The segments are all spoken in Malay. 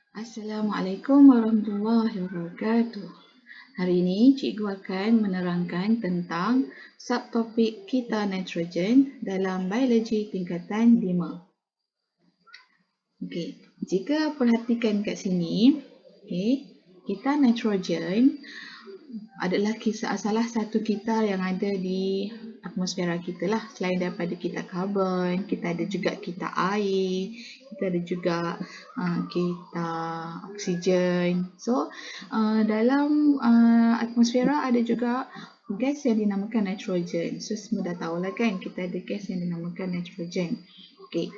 Assalamualaikum warahmatullahi wabarakatuh. Hari ini cikgu akan menerangkan tentang subtopik kita nitrogen dalam biologi tingkatan 5. Okey, jika perhatikan kat sini, kita nitrogen adalah salah satu kita yang ada di atmosfera kita lah. Selain daripada kita karbon, kita ada juga kita air, kita ada juga kita oksigen. So, dalam atmosfera ada juga gas yang dinamakan nitrogen. So, semua dah tahu lah kan, kita ada gas yang dinamakan nitrogen. Okey.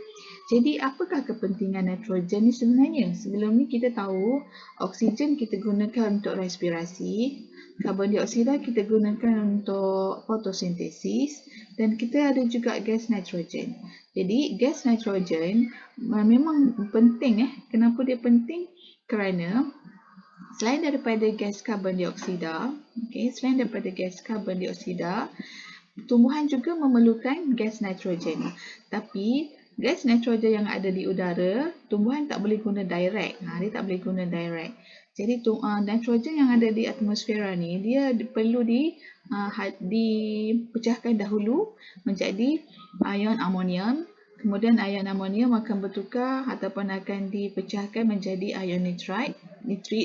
Jadi apakah kepentingan nitrogen ni sebenarnya? Sebelum ni kita tahu oksigen kita gunakan untuk respirasi, karbon dioksida kita gunakan untuk fotosintesis dan kita ada juga gas nitrogen. Jadi gas nitrogen memang penting. Kenapa dia penting? Kerana selain daripada gas karbon dioksida, tumbuhan juga memerlukan gas nitrogen. Tapi gas nitrogen yang ada di udara, tumbuhan tak boleh guna direct. Dia tak boleh guna direct. Jadi nitrogen yang ada di atmosfera ni, dia perlu dipecahkan dahulu menjadi ion amonium. Kemudian ion amonium akan bertukar ataupun akan dipecahkan menjadi ion nitrite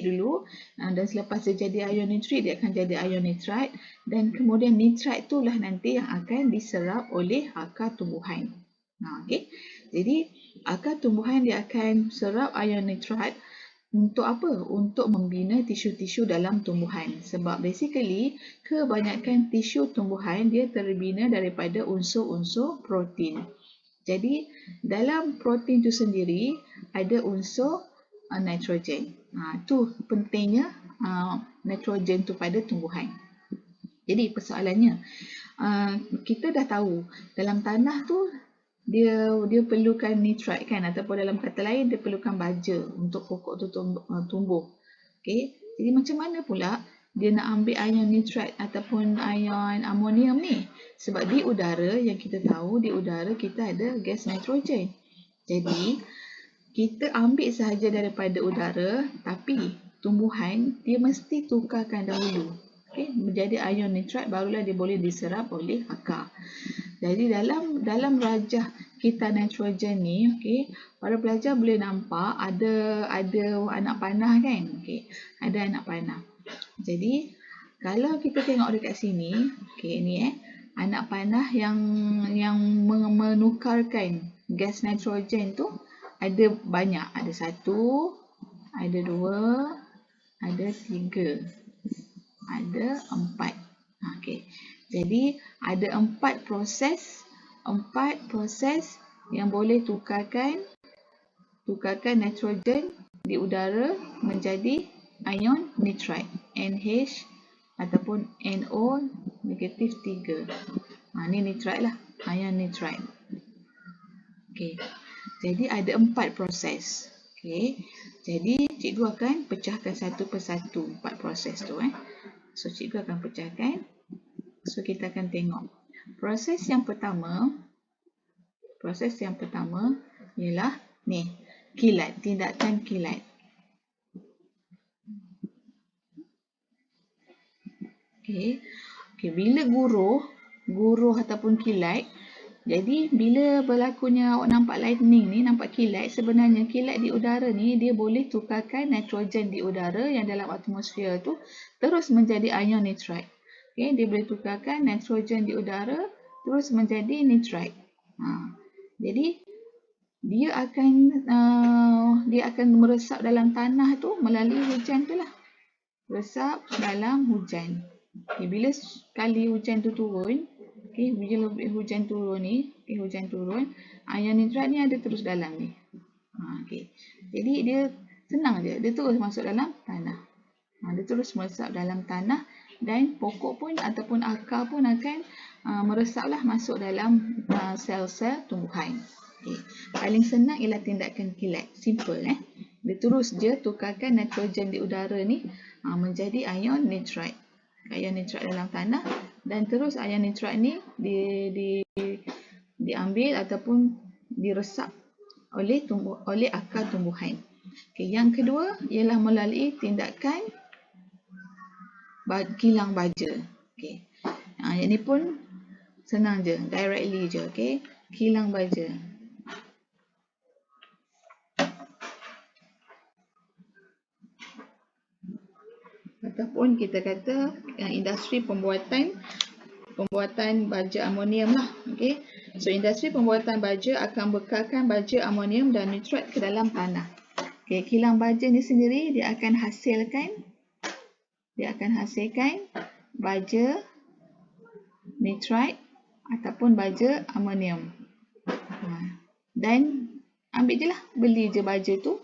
dulu. Dan selepas dia jadi ion nitrite, dia akan jadi ion nitrite. Dan kemudian nitrite itulah nanti yang akan diserap oleh akar tumbuhan. Okay. Jadi akar tumbuhan dia akan serap ion nitrite untuk apa? Untuk membina tisu-tisu dalam tumbuhan. Sebab basically kebanyakan tisu tumbuhan dia terbina daripada unsur-unsur protein. Jadi dalam protein itu sendiri ada unsur nitrogen. Itu pentingnya nitrogen tu pada tumbuhan. Jadi persoalannya, kita dah tahu dalam tanah tu dia perlukan nitrite kan, ataupun dalam kata lain dia perlukan baja untuk pokok tu tumbuh. Okey, jadi macam mana pula dia nak ambil ion nitrite ataupun ion amonium ni? Sebab di udara yang kita tahu, di udara kita ada gas nitrogen. Jadi kita ambil sahaja daripada udara, tapi tumbuhan dia mesti tukarkan dahulu. Menjadi ion nitrite barulah dia boleh diserap oleh akar. Jadi dalam rajah kita nitrogen ni, para pelajar boleh nampak ada anak panah kan? Ada anak panah. Jadi kalau kita tengok dekat sini, ni anak panah yang menukarkan gas nitrogen tu ada banyak. Ada 1, ada 2, ada 3, ada 4. Jadi ada 4 proses yang boleh tukarkan nitrogen di udara menjadi ion nitrite, NH ataupun NO negatif 3. Ni nitrite lah, ion nitrite. Jadi ada 4 proses. Jadi cikgu akan pecahkan satu persatu 4 proses tu. So cikgu akan pecahkan. So kita akan tengok. Proses yang pertama ialah ni, kilat, tindakan kilat. Bila guruh ataupun kilat, jadi bila berlakunya awak nampak lightning ni, nampak kilat, sebenarnya kilat di udara ni dia boleh tukarkan nitrogen di udara yang dalam atmosfer tu terus menjadi ion nitrite. Dia boleh tukarkan nitrogen di udara terus menjadi nitrite. Jadi dia akan meresap dalam tanah tu melalui hujan tu lah. Resap dalam hujan. Bila sekali hujan tu turun, bila hujan turun ni, ion nitrite ni ada terus dalam ni. Jadi dia senang je, dia terus masuk dalam tanah. Dia terus meresap dalam tanah dan pokok pun ataupun akar pun akan meresaplah masuk dalam sel-sel tumbuhan. Paling senang ialah tindakan kilat. Simple. Dia terus je tukarkan nitrogen di udara ni menjadi ion nitrite. Ion nitrite dalam tanah dan terus ion nitrite ni diambil ataupun diresap oleh akar tumbuhan. Okay, yang kedua ialah melalui tindakan kilang baja. Okay. Yang ni pun senang je, directly je. Okay. Kilang baja. Ataupun kita kata industri pembuatan baja amonium lah. Okay. So industri pembuatan baja akan bekalkan baja amonium dan nitrate ke dalam tanah. Okay. Kilang baja ni sendiri dia akan hasilkan baja nitrate ataupun baja amonium. Dan ambil je lah, beli je baja tu,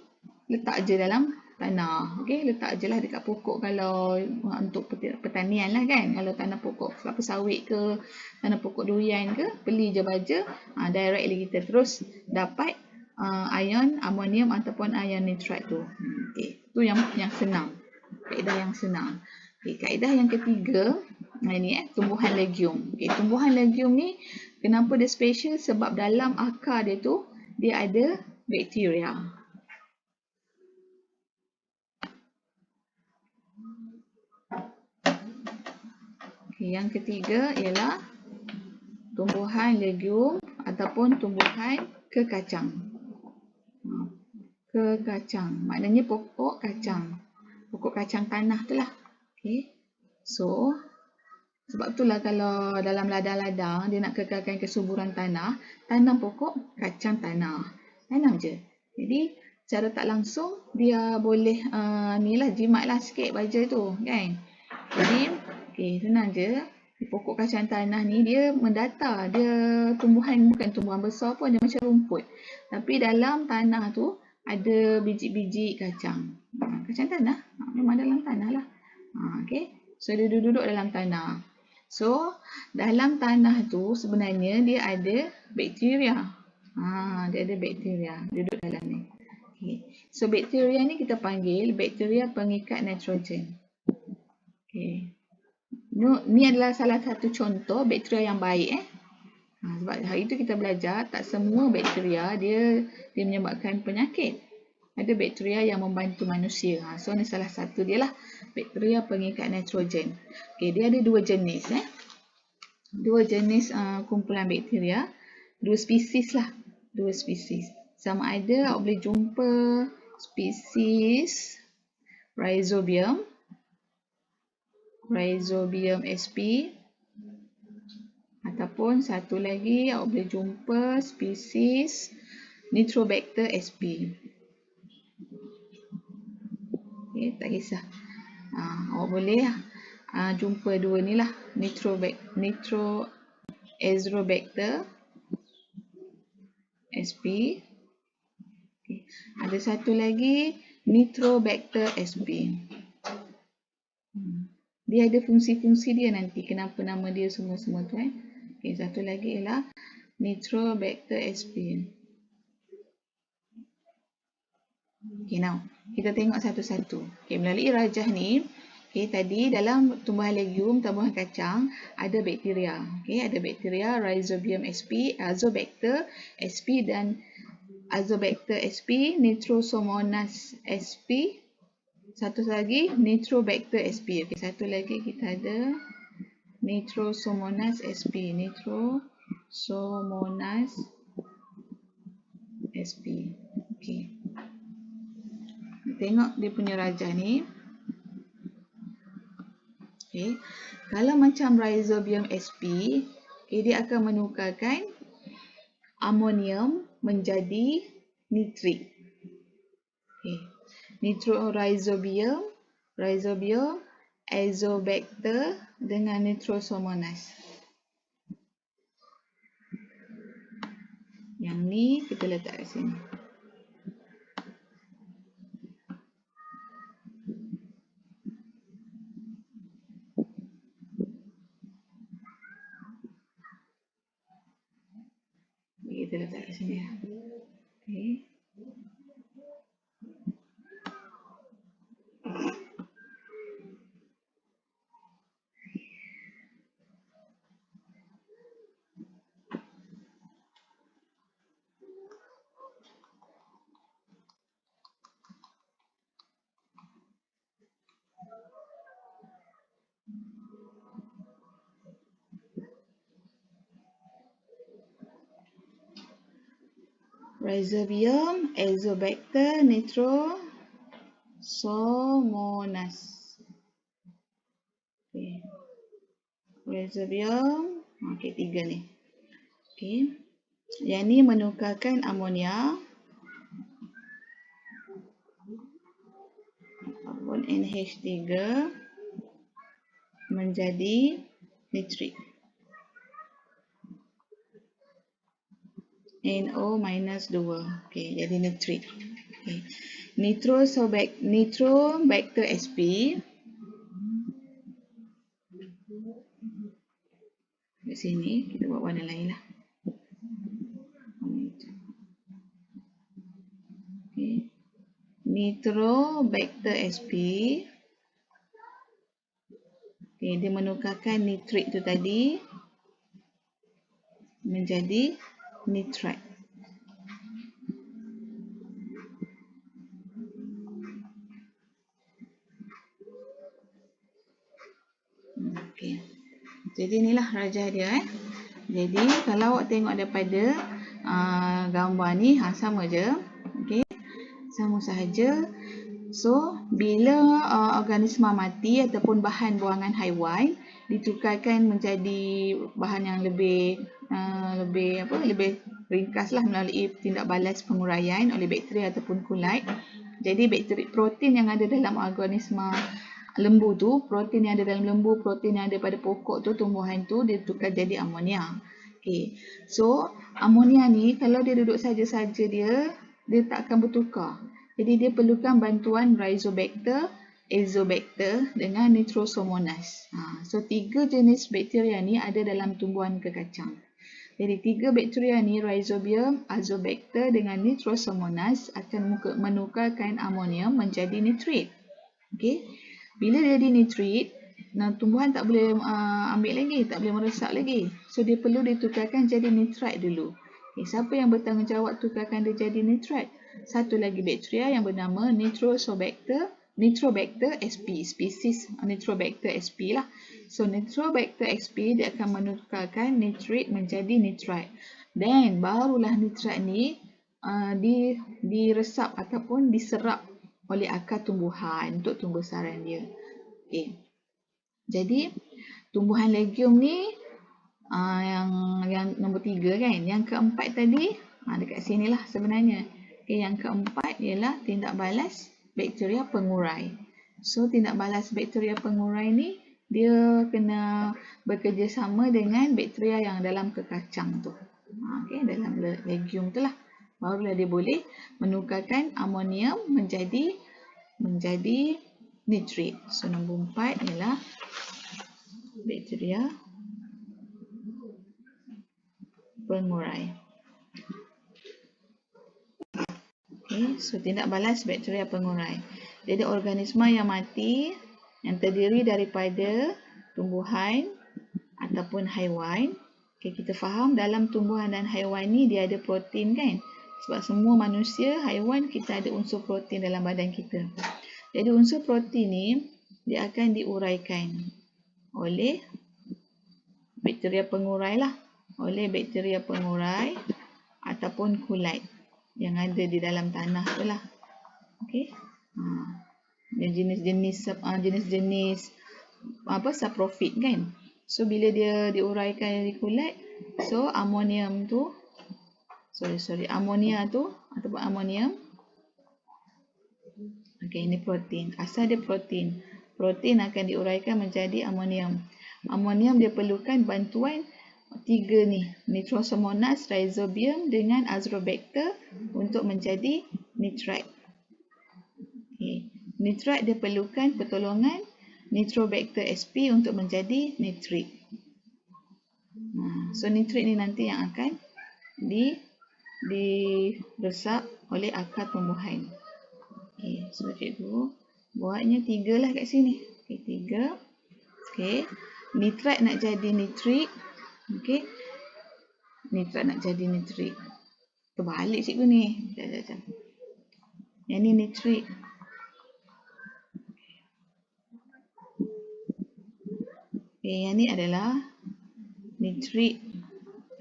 letak je dalam tanah. Okay, letak je lah dekat pokok kalau untuk pertanian lah kan. Kalau tanah pokok apa sawit ke, tanah pokok durian ke, beli je baja, directly kita terus dapat ion amonium ataupun ion nitrate tu. Okay, tu yang senang. Kaedah yang senang. Okay, kaedah yang ketiga, ini tumbuhan legium. Okay, tumbuhan legium ni kenapa dia special? Sebab dalam akar dia tu dia ada bakteria. Okay, yang ketiga ialah tumbuhan legium ataupun tumbuhan kekacang. Kekacang, maknanya pokok kacang. Pokok kacang tanah tu lah. Okay. So, sebab itulah kalau dalam ladang-ladang dia nak kekalkan kesuburan tanah, tanam pokok kacang tanah. Tanam je. Jadi, secara tak langsung dia boleh jimatlah sikit baja tu, kan? Jadi, senang je. Pokok kacang tanah ni dia mendata. Dia tumbuhan, bukan tumbuhan besar pun, dia macam rumput. Tapi dalam tanah tu ada biji-biji kacang. Kacang tanah, memang dalam tanah lah. Okay. So, dia duduk dalam tanah. So, dalam tanah tu sebenarnya dia ada bakteria. Dia ada bakteria duduk dalam ni. Okay. So, bakteria ni kita panggil bakteria pengikat nitrogen. Okay. Ni adalah salah satu contoh bakteria yang baik. Sebab hari itu kita belajar tak semua bakteria dia menyebabkan penyakit. Ada bakteria yang membantu manusia. So, ni salah satu dia lah. Bakteria pengikat nitrogen. Okay, dia ada dua jenis. Dua jenis kumpulan bakteria. Dua spesies lah. Dua spesies. Sama ada awak boleh jumpa spesies Rhizobium sp. Ataupun satu lagi awak boleh jumpa spesies Nitrobacter sp. Okay, tak kisah. Awak boleh jumpa dua ni lah. Nitroazobacter sp. Okay. Ada satu lagi Nitrobacter sp. Dia ada fungsi-fungsi dia nanti. Kenapa nama dia semua-semua tu. Okay, satu lagi ialah Nitrobacter sp. Okay, now kita tengok satu-satu. Okay, melalui rajah ni, okay, tadi dalam tumbuhan legium, tumbuhan kacang, ada bakteria. Okay, ada bakteria Rhizobium sp, Azobacter sp dan Azobacter sp, Nitrosomonas sp. Satu lagi Nitrobacter sp. Okay, satu lagi kita ada Nitrosomonas sp. Nitrosomonas sp. Okay. Tengok dia punya rajah ni. Okay. Kalau macam Rhizobium sp, okay, dia akan menukarkan amonium menjadi nitrit. Okay. Rhizobium, Azobacter dengan Nitrosomonas. Yang ni kita letak kat sini. Kita letak kat sini. Okay. Rhizobium, Azobacter, Nitrosomonas. Okay. Rhizobium, okey, 3 ni. Okey. Yang ni menukarkan amonia ataupun NH3 menjadi nitrit. NO-2. Okey, jadi nitrit. Okay. Nitrobacter sp di sini kita buat warna lain lah. Okay. Nitrobacter sp, okay, dia menukarkan nitrit tu tadi menjadi nitrite. Okay. Jadi inilah rajah dia. Jadi kalau awak tengok daripada gambar ni, sama je. Okay. Sama sahaja. So, bila organisma mati ataupun bahan buangan haiwan ditukarkan menjadi bahan yang lebih ringkaslah melalui tindak balas penguraian oleh bakteri ataupun kulit. Jadi protein yang ada dalam organisma lembu tu, protein yang ada dalam lembu, protein yang ada pada pokok tu, tumbuhan tu, dia tukar jadi amonia. Okay. So, amonia ni kalau dia duduk saja-saja dia tak akan bertukar. Jadi dia perlukan bantuan Rhizobacter, Azobacter dengan Nitrosomonas. So 3 jenis bakteria ni ada dalam tumbuhan kekacang. Jadi 3 bakteria ni, Rhizobium, Azobacter dengan Nitrosomonas, akan menukarkan amonium menjadi nitrit. Okay. Bila dia jadi nitrit, tumbuhan tak boleh ambil lagi, tak boleh meresap lagi. So dia perlu ditukarkan jadi nitrite dulu. Okay, siapa yang bertanggungjawab tukarkan dia jadi nitrite? Satu lagi bakteria yang bernama Nitrobacter sp, spesies Nitrobacter sp lah. So Nitrobacter sp dia akan menukarkan nitrit menjadi nitrite. Dan barulah nitrite ni diresap ataupun diserap oleh akar tumbuhan untuk tumbesaran dia. Okay. Jadi tumbuhan legium ni yang nombor 3 kan. Yang keempat tadi dekat sinilah sebenarnya. Okay, yang keempat ialah tindak balas bakteria pengurai. So tindak balas bakteria pengurai ni dia kena bekerjasama dengan bakteria yang dalam kekacang tu. Okay, dalam legium tu lah. Barulah dia boleh menukarkan amonium menjadi nitrit. So nombor 4 ialah bakteria pengurai. Okay, so tindak balas bakteria pengurai. Jadi organisma yang mati yang terdiri daripada tumbuhan ataupun haiwan. Okay, kita faham dalam tumbuhan dan haiwan ni dia ada protein kan? Sebab semua manusia, haiwan, kita ada unsur protein dalam badan kita. Jadi unsur protein ni dia akan diuraikan oleh bakteria pengurai lah. Oleh bakteria pengurai ataupun kulit yang ada di dalam tanah tu lah. Okay. Jenis-jenis saprofit kan. So bila dia diuraikan di kulit, so amonium tu amonia tu ataupun amonium. Okay, ini protein. Asal dia protein. Protein akan diuraikan menjadi amonium. Amonium dia perlukan bantuan 3 ni, Nitrosomonas, Rhizobium dengan Azobacter untuk menjadi nitrite. Okay. Nitrite dia perlukan pertolongan Nitrobacter sp untuk menjadi nitrit. So nitrit ni nanti yang akan diresap oleh akar tumbuhan. Okay, so cikgu buatnya 3 lah kat sini. Okay, 3. Okay, nitrite nak jadi nitrit. Okay, nitrit nak jadi nitrit. Terbalik cikgu ni. Sekejap. Yang ni nitrit. Okay, yang ni adalah nitrit.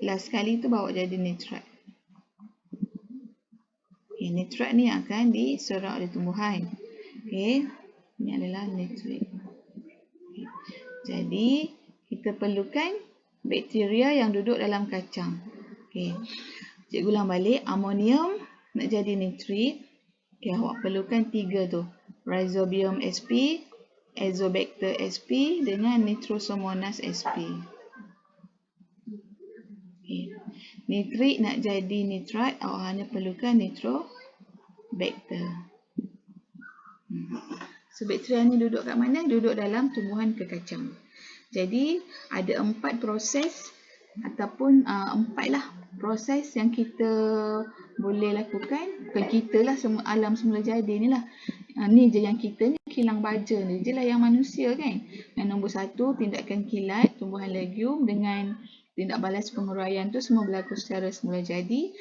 Last kali tu bawa jadi nitrite. Nitrat ni akan diserap oleh tumbuhan. Okey, ini adalah nitrat. Jadi, kita perlukan bakteria yang duduk dalam kacang. Okey, cikgu ulang balik. Amonium nak jadi nitrit. Okey, awak perlukan 3 tu. Rhizobium sp, Azobacter sp dengan Nitrosomonas sp. Okay. Nitrit nak jadi nitrat, awak hanya perlukan Nitrobacter. So, bakteria ni duduk kat mana? Duduk dalam tumbuhan kekacang. Jadi, ada 4 proses ataupun 4 lah proses yang kita boleh lakukan. Bukan kita lah, semua alam semula jadi ni lah. Ni je yang kita ni, kilang baja ni je lah yang manusia kan. Yang nombor 1, tindakan kilat tumbuhan legium dengan tindak balas penguraian tu semua berlaku secara semula jadi.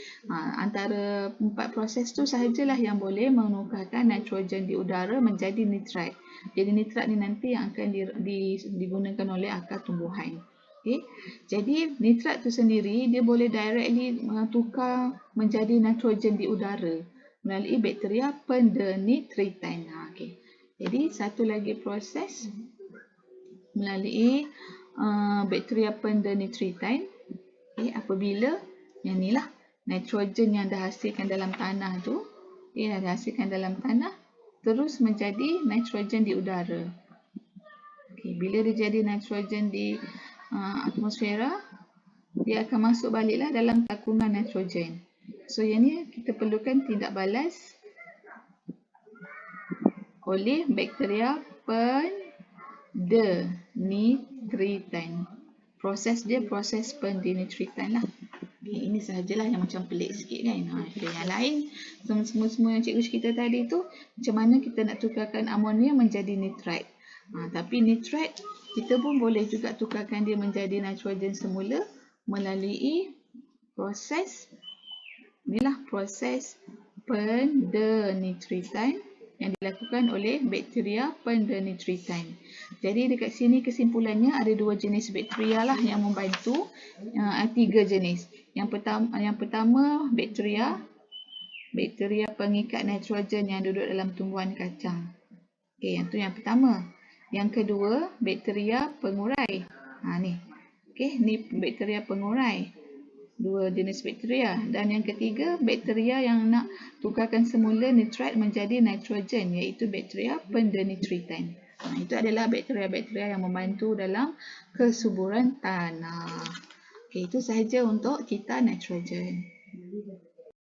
Antara 4 proses tu sahajalah yang boleh menukarkan nitrogen di udara menjadi nitrat. Jadi nitrat ni nanti yang akan digunakan oleh akar tumbuhan. Okay. Jadi nitrat tu sendiri dia boleh directly tukar menjadi nitrogen di udara melalui bakteria pendenitritan. Okay. Jadi satu lagi proses melalui bakteria pendenitritan. Okay. Apabila yang ni lah nitrogen yang dah hasilkan dalam tanah tu, dah dihasilkan dalam tanah terus menjadi nitrogen di udara. Okay. Bila dia jadi nitrogen di atmosfera, dia akan masuk baliklah dalam takungan nitrogen. So yang ni kita perlukan tindak balas oleh bakteria pendenitritan. Proses dia proses pendenitritan lah. Okay, ini sahajalah yang macam pelik sikit kan. Yang lain semua yang cikgu cerita tadi tu macam mana kita nak tukarkan amonium menjadi nitrat. Tapi nitrat kita pun boleh juga tukarkan dia menjadi nitrogen semula melalui proses inilah proses pendenitritan yang dilakukan oleh bakteria pendenitritan. Jadi dekat sini kesimpulannya ada 2 jenis bakteria lah yang membantu, 3 jenis. Yang pertama bakteria pengikat nitrogen yang duduk dalam tumbuhan kacang. Okey, yang tu yang pertama. Yang kedua, bakteria pengurai. Ni. Okey, ni bakteria pengurai. 2 jenis bakteria. Dan yang ketiga, bakteria yang nak tukarkan semula nitrat menjadi nitrogen, iaitu bakteria pendenitritan. Itu adalah bakteria-bakteria yang membantu dalam kesuburan tanah. Okey, itu sahaja untuk kita nitrogen.